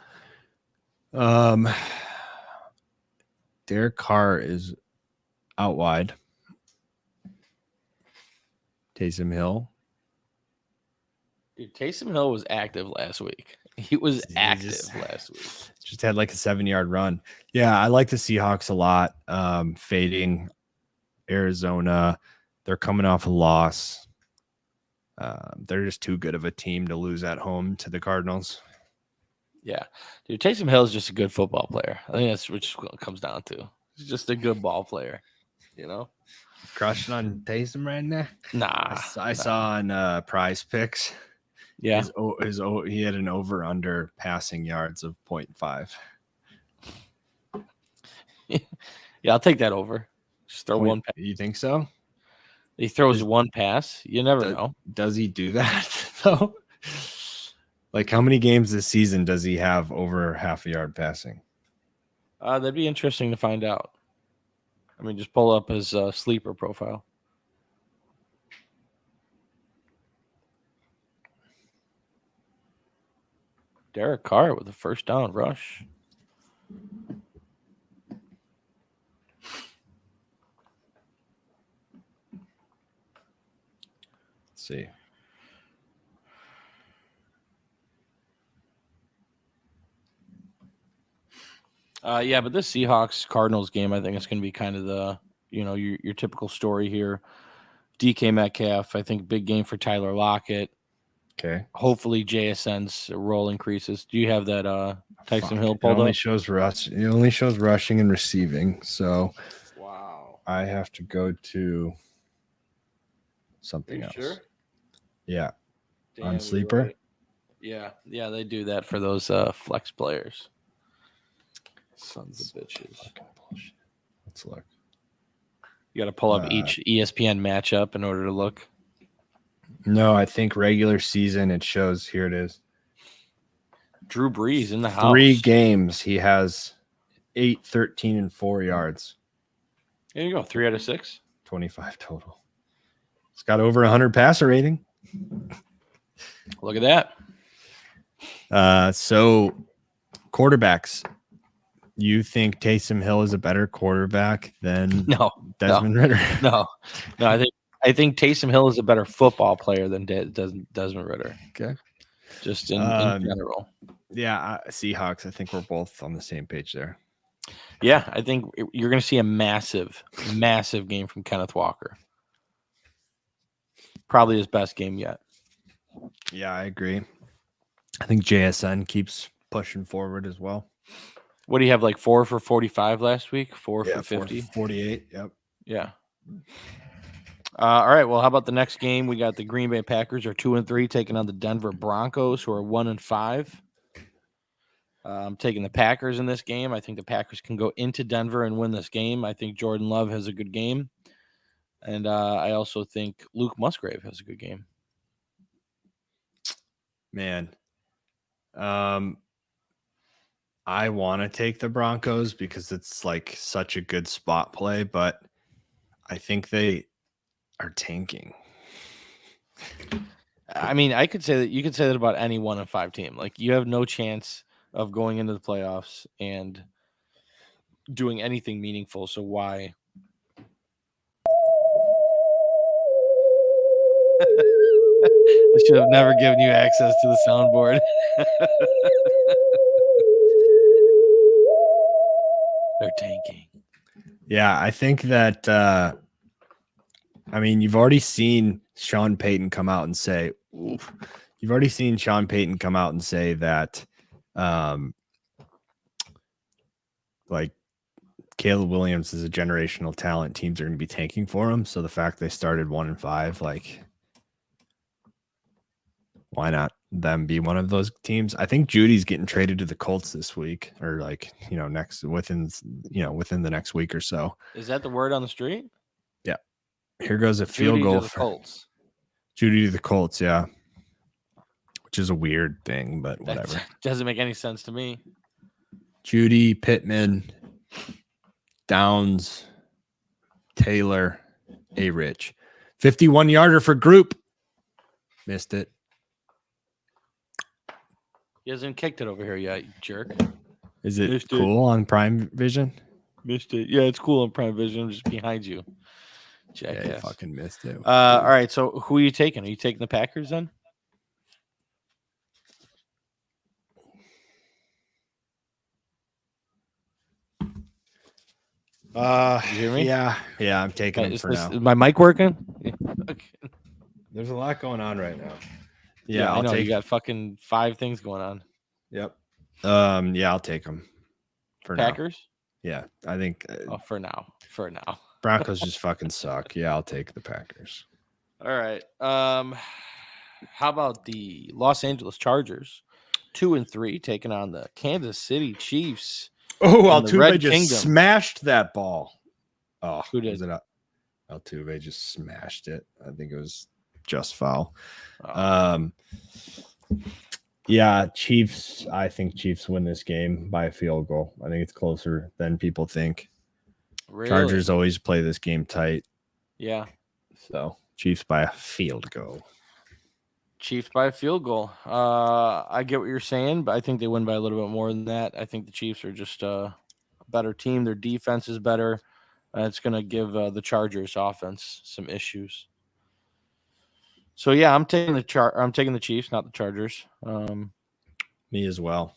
Derek Carr is out wide. Taysom Hill. Dude, Taysom Hill was active last week. He was active last week. Just had like a 7-yard run. Yeah, I like the Seahawks a lot. Fading Arizona. They're coming off a loss. They're just too good of a team to lose at home to the Cardinals. Yeah. Dude, Taysom Hill is just a good football player. I think that's what it comes down to. He's just a good ball player, Crushing on Taysom right now? Nah. I saw on Prize Picks. Yeah. He had an over-under passing yards of 0.5. Yeah, I'll take that over. Just throw one pass. You think so? He throws one pass. You never know. Does he do that, though? Like, how many games this season does he have over half a yard passing? That'd be interesting to find out. I mean, just pull up his sleeper profile. Derek Carr with a first down rush. Let's see. Yeah, but this Seahawks Cardinals game, I think it's going to be kind of the, your typical story here. DK Metcalf, I think big game for Tyler Lockett. Okay. Hopefully JSN's role increases. Do you have that Taysom Hill pulled up? It only shows rushing and receiving. So wow. I have to go to something else. Sure? Yeah. Damn, On you're Sleeper? right. Yeah, they do that for those flex players. Sons of bitches. Fucking bullshit. Let's look. You got to pull up each ESPN matchup in order to look. No, I think regular season it shows. Here it is. Drew Brees in the house. 3 games. He has 8, 13, and 4 yards. There you go. 3 out of 6. 25 total. It's got over 100 passer rating. Look at that. So quarterbacks. You think Taysom Hill is a better quarterback than Desmond Ridder? No. I think Taysom Hill is a better football player than Desmond Ridder. Okay. Just in general. Yeah, Seahawks. I think we're both on the same page there. Yeah, I think you're going to see a massive, massive game from Kenneth Walker. Probably his best game yet. Yeah, I agree. I think JSN keeps pushing forward as well. What do you have, like 4 for 45 last week? 4 for 50? 48. Yep. Yeah. All right. Well, how about the next game? We got the Green Bay Packers are 2-3 taking on the Denver Broncos, who are 1-5. I'm taking the Packers in this game. I think the Packers can go into Denver and win this game. I think Jordan Love has a good game. And I also think Luke Musgrave has a good game. Man. I want to take the Broncos because it's like such a good spot play, but I think they are tanking. I mean, I could say that you could say that about any 1-5 team. Like, you have no chance of going into the playoffs and doing anything meaningful. So why? I should have never given you access to the soundboard. They're tanking. Yeah, I think that I mean, you've already seen Sean Payton come out and say that like Caleb Williams is a generational talent. Teams are going to be tanking for him. So the fact they started 1-5, like, why not them be one of those teams? I think Judy's getting traded to the Colts this week, or like, within the next week or so. Is that the word on the street? Yeah. Here goes a field Judy goal to the for Colts. Judy to the Colts. Yeah. Which is a weird thing, but whatever. That doesn't make any sense to me. Judy, Pittman, Downs, Taylor, A-Rich. 51-yarder for group. Missed it. He hasn't kicked it over here yet, you jerk. Is it Missed cool on Prime Vision? Missed it. Yeah, it's cool on Prime Vision. I'm just behind you. Yeah, you fucking missed it. All right, so who are you taking? Are you taking the Packers then? You hear me? Yeah, I'm taking him for now. Is my mic working? Okay. There's a lot going on right now. Yeah, I'll take. You got fucking 5 things going on. Yep. Yeah, I'll take him for Packers? now. Yeah, I think. For now. Broncos just fucking suck. Yeah, I'll take the Packers. All right. How about the Los Angeles Chargers, 2-3, taking on the Kansas City Chiefs? Oh, and the Red Altuve just Kingdom. smashed that ball. Oh, Who did? Was it Altuve just smashed it? I think it was just foul. Oh. Yeah, Chiefs. I think Chiefs win this game by a field goal. I think it's closer than people think. Really? Chargers always play this game tight. Yeah. So Chiefs by a field goal. Chiefs by a field goal. I get what you're saying, but I think they win by a little bit more than that. I think the Chiefs are just a better team. Their defense is better. It's going to give the Chargers offense some issues. So yeah, I'm taking the Chiefs, not the Chargers. Me as well.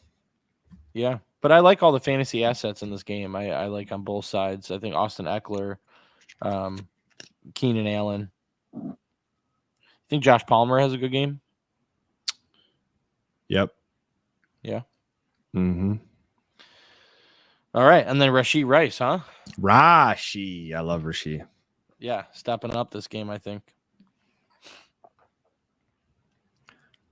Yeah, but I like all the fantasy assets in this game. I like on both sides. I think Austin Eckler, Keenan Allen. I think Josh Palmer has a good game. Yep. Yeah. Mm-hmm. All right, and then Rashee Rice, huh? Rashi. I love Rashee. Yeah, stepping up this game, I think.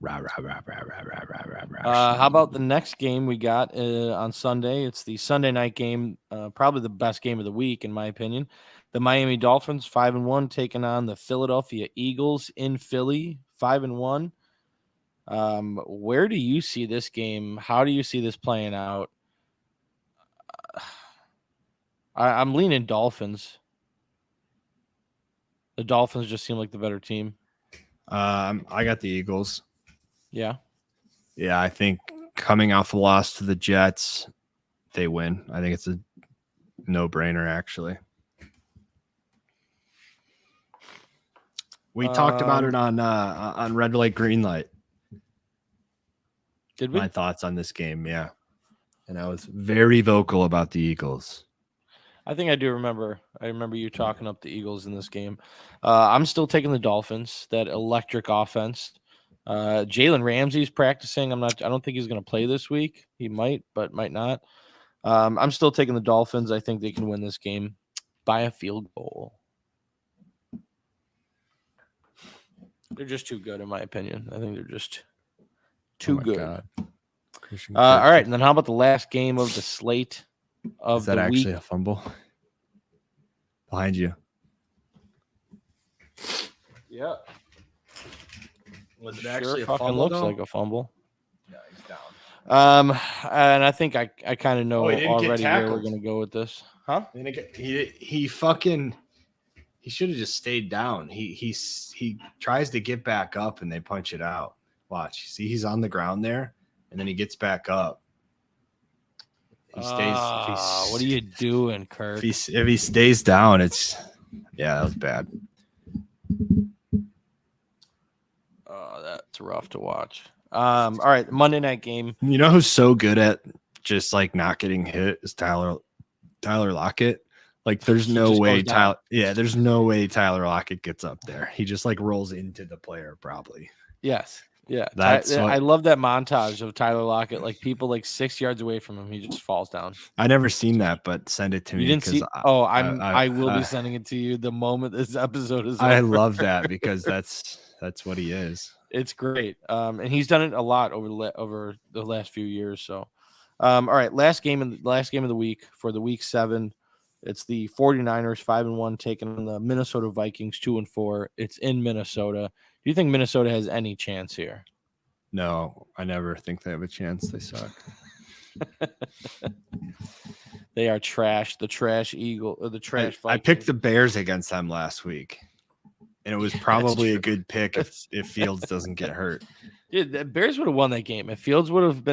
How about the next game we got on Sunday? It's the Sunday night game, probably the best game of the week, in my opinion. The Miami Dolphins, 5-1, taking on the Philadelphia Eagles in Philly, 5-1. Where do you see this game? How do you see this playing out? I'm leaning Dolphins. The Dolphins just seem like the better team. I got the Eagles. Yeah. Yeah, I think coming off the loss to the Jets, they win. I think it's a no-brainer, actually. We talked about it on red light, green light. Did we? My thoughts on this game, yeah. And I was very vocal about the Eagles. I think I do remember. I remember you talking up the Eagles in this game. I'm still taking the Dolphins. That electric offense. Jalen Ramsey's practicing. I don't think he's going to play this week. He might, but might not. I'm still taking the Dolphins. I think they can win this game by a field goal. They're just too good, in my opinion. I think they're just too good. God. All right, and then how about the last game of the slate of Is that the actually week? a fumble? Behind you. Yeah. Was it Sure actually a fucking fumble, looks though? like a fumble. Yeah, he's down. And I think I kind of know he didn't get already where we're tackled. gonna go with this, huh? He should have just stayed down. He tries to get back up and they punch it out. Watch, see, he's on the ground there, and then he gets back up. He stays. What are you doing, Kirk? If he stays down, that was bad. Oh, that's rough to watch. All right, Monday night game. You know who's so good at just like not getting hit is Tyler Lockett. Like there's no way there's no way Tyler Lockett gets up there. He just like rolls into the player probably. Yes. Yeah. That's I love that montage of Tyler Lockett. Like people like 6 yards away from him, he just falls down. I never seen that, but send it to me. You didn't see? I will be sending it to you the moment this episode is over. I love that because that's what he is. It's great. And he's done it a lot over the last few years. So, all right, last game of the week for the week 7. It's the 49ers 5-1 taking on the Minnesota Vikings 2-4. It's in Minnesota. Do you think Minnesota has any chance here? No, I never think they have a chance. They suck. They are trash. The trash Eagle or the trash. I picked the Bears against them last week, and it was probably a good pick if Fields doesn't get hurt. Yeah, the Bears would have won that game if Fields would have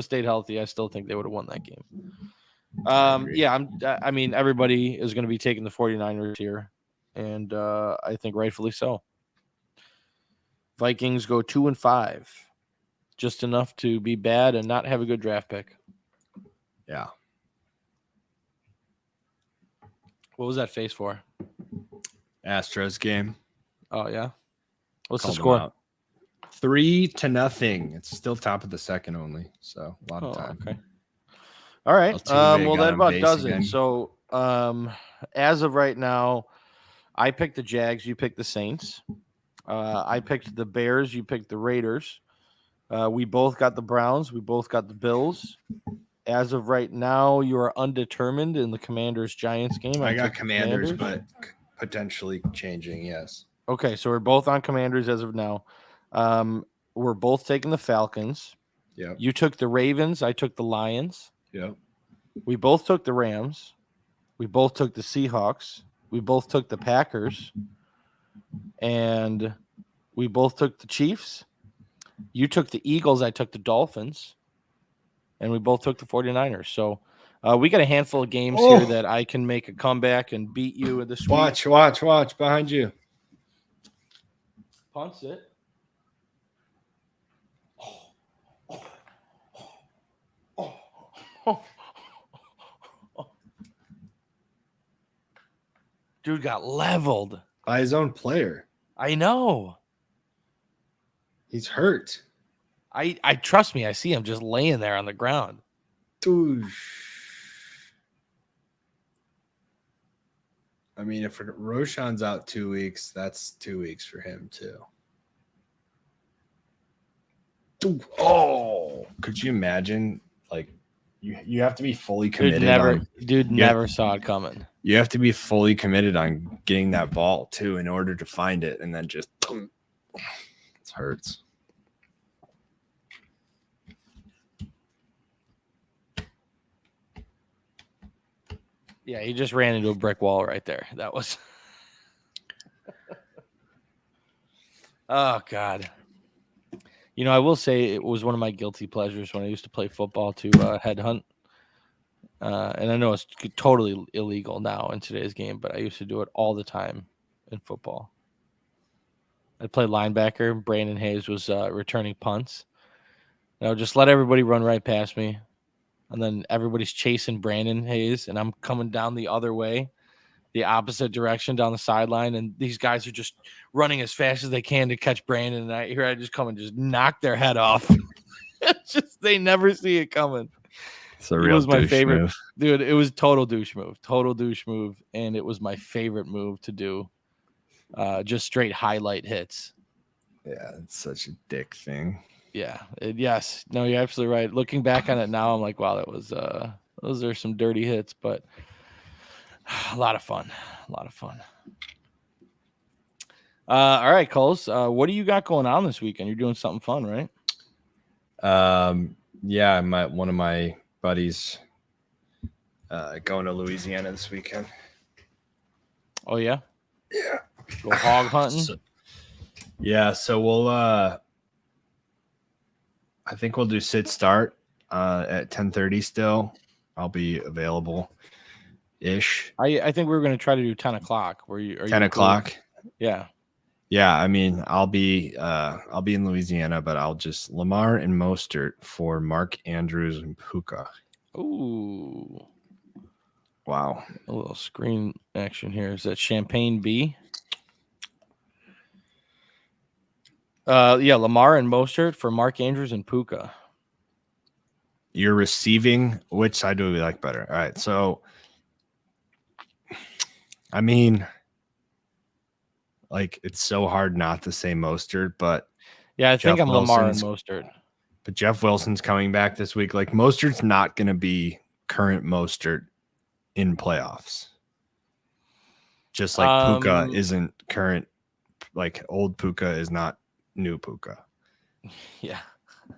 stayed healthy. I still think they would have won that game. I mean, everybody is going to be taking the 49ers here, and I think rightfully so. Vikings go 2-5, just enough to be bad and not have a good draft pick. Yeah. What was that face for? Astros game. Oh yeah. What's Called the score? them out. 3-0. It's still top of the second only, so a lot of time. Okay. All right. Well, that about does it. So, as of right now, I picked the Jags. You picked the Saints. I picked the Bears. You picked the Raiders. We both got the Browns. We both got the Bills. As of right now, you are undetermined in the Commanders-Giants game. I got Commanders, but potentially changing, yes. Okay, so we're both on Commanders as of now. We're both taking the Falcons. Yeah. You took the Ravens. I took the Lions. Yep. We both took the Rams. We both took the Seahawks. We both took the Packers. And we both took the Chiefs. You took the Eagles. I took the Dolphins. And we both took the 49ers. So we got a handful of games here that I can make a comeback and beat you this week. Watch behind you. Punts it. Dude got leveled by his own player. I know. He's hurt. I trust me. I see him just laying there on the ground. Doosh. I mean, if Roshan's out 2 weeks, that's 2 weeks for him too. Oh, could you imagine? Like, you have to be fully committed. Never saw it coming. You have to be fully committed on getting that ball too in order to find it, and then just it hurts. Yeah, he just ran into a brick wall right there. That was. Oh God. You know, I will say it was one of my guilty pleasures when I used to play football to headhunt. And I know it's totally illegal now in today's game, but I used to do it all the time in football. I played linebacker. Brandon Hayes was returning punts. You know, just let everybody run right past me. And then everybody's chasing Brandon Hayes, and I'm coming down the other way, the opposite direction down the sideline. And these guys are just running as fast as they can to catch Brandon. And I just come and just knock their head off. It's just, they never see it coming. It's a real was my douche favorite move. Dude. It was total douche move. And it was my favorite move to do. Just straight highlight hits. Yeah, it's such a dick thing. Yeah. Yes. No, you're absolutely right. Looking back on it now, I'm like, wow, that was those are some dirty hits, but a lot of fun. All right, Kulz. What do you got going on this weekend? You're doing something fun, right? Yeah, one of my buddies going to Louisiana this weekend. Oh yeah? Yeah. Go hog hunting? So we'll I think we'll do sit start at 10:30 still. I'll be available ish. I think we were going to try to do 10 o'clock. Are 10 o'clock? Yeah. Yeah, I mean, I'll be in Louisiana, but I'll just Lamar and Mostert for Mark Andrews and Puka. Ooh. Wow. A little screen action here. Is that Champagne B? Yeah, Lamar and Mostert for Mark Andrews and Puka. You're receiving, which side do we like better? All right, so I mean, like, it's so hard not to say Mostert, but yeah, I think Jeff I'm Lamar and Wilson's- Mostert. But Jeff Wilson's coming back this week. Like, Mostert's not going to be current Mostert in playoffs. Just like Puka isn't current, like old Puka is not new Puka. Yeah.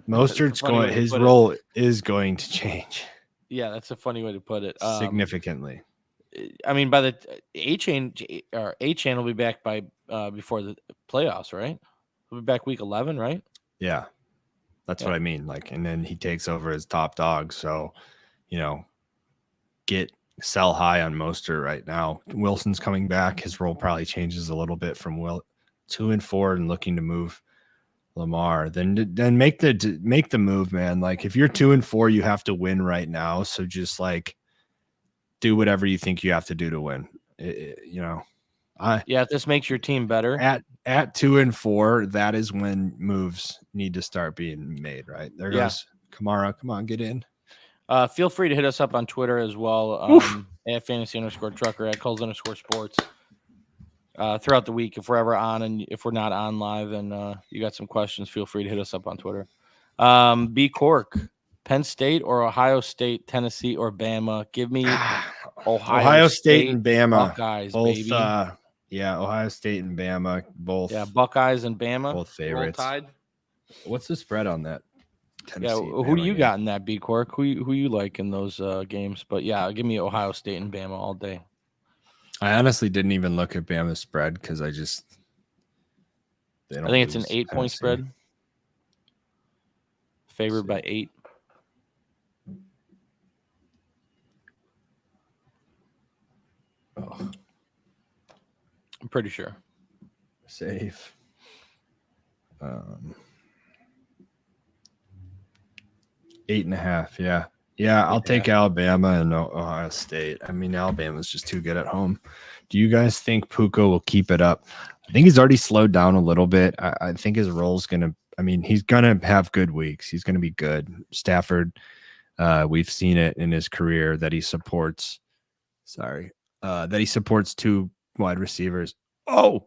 Mostert's his role is going to change. Yeah, that's a funny way to put it. Significantly. I mean, by the A chain will be back by before the playoffs, right? We'll be back week 11, right? Yeah. That's what I mean. Like, and then he takes over as top dog. So, you know, sell high on Mostert right now. Wilson's coming back. His role probably changes a little bit from 2 and 4 and looking to move Lamar. Then make the move, man. Like, if you're 2 and 4, you have to win right now. So just like do whatever you think you have to do to win. You know, if this makes your team better at 2 and 4, that is when moves need to start being made. Right there goes Kamara. Come on, get in. Feel free to hit us up on Twitter as well, at fantasy_trucker, at Kulz_sports. Throughout the week, if we're ever on and if we're not on live and you got some questions, feel free to hit us up on Twitter. B Cork, Penn State or Ohio State, Tennessee or Bama? Give me Ohio State and Bama. Buckeyes, both, baby. Ohio State and Bama, both. Yeah, Buckeyes and Bama, both favorites. Tide. What's the spread on that? Tennessee, who do you got in that, B Cork? Who you like in those games? But yeah, give me Ohio State and Bama all day. I honestly didn't even look at Bama's spread because I think it's an 8-point spread. Favored by 8. Oh. I'm pretty sure. Safe. 8.5. Yeah. Yeah, I'll take Alabama and Ohio State. I mean, Alabama's just too good at home. Do you guys think Puka will keep it up? I think he's already slowed down a little bit. I think his role's going to – I mean, he's going to have good weeks. He's going to be good. Stafford, we've seen it in his career that he supports – that he supports 2 wide receivers. Oh!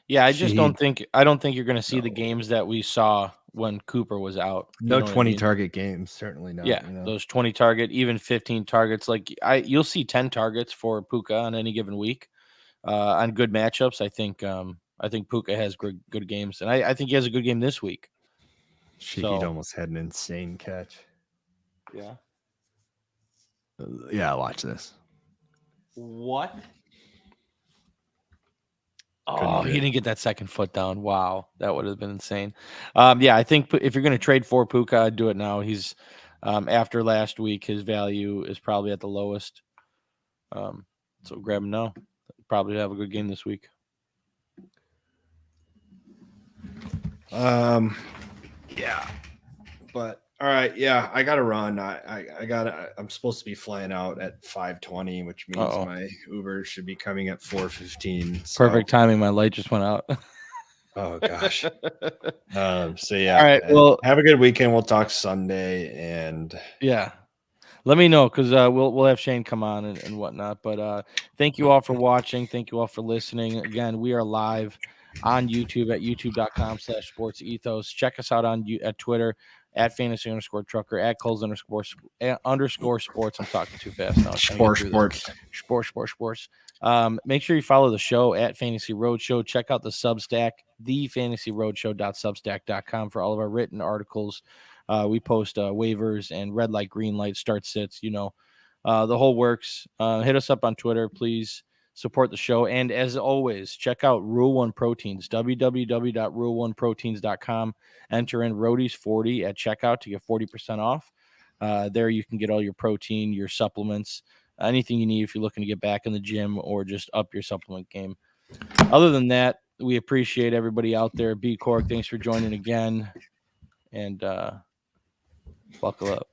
Yeah, I don't think you're going to see the games that we saw when Cooper was out. You No know what I 20 mean? target games, certainly not. Yeah, those 20 target, even 15 targets. Like you'll see 10 targets for Puka on any given week. On good matchups, I think Puka has good games, and I think he has a good game this week. Sheikid almost had an insane catch. Yeah. Yeah, watch this. What? Oh, he didn't get that second foot down. Wow, that would have been insane. Yeah, I think if you're going to trade for Puka, I'd do it now. He's after last week, his value is probably at the lowest. So grab him now. Probably have a good game this week. Yeah, but all right, yeah, I gotta run. I'm supposed to be flying out at 5:20, which means my Uber should be coming at 4:15. Perfect timing. My light just went out. Oh gosh. So yeah. All right. Well, have a good weekend. We'll talk Sunday, and yeah, let me know because we'll have Shane come on and whatnot. But thank you all for watching. Thank you all for listening. Again, we are live on YouTube at youtube.com/sportsethos. Check us out at Twitter at fantasy_trucker, at Kulz _sports. I'm talking too fast now. Sports. Make sure you follow the show at Fantasy Roadshow. Check out the Substack, thefantasyroadshow.substack.com for all of our written articles. We post waivers and red light, green light, start sits, the whole works. Hit us up on Twitter, please. Support the show. And as always, check out Rule 1 Proteins, www.rule1proteins.com. Enter in Roadies40 at checkout to get 40% off. There you can get all your protein, your supplements, anything you need if you're looking to get back in the gym or just up your supplement game. Other than that, we appreciate everybody out there. B Cork, thanks for joining again. And buckle up.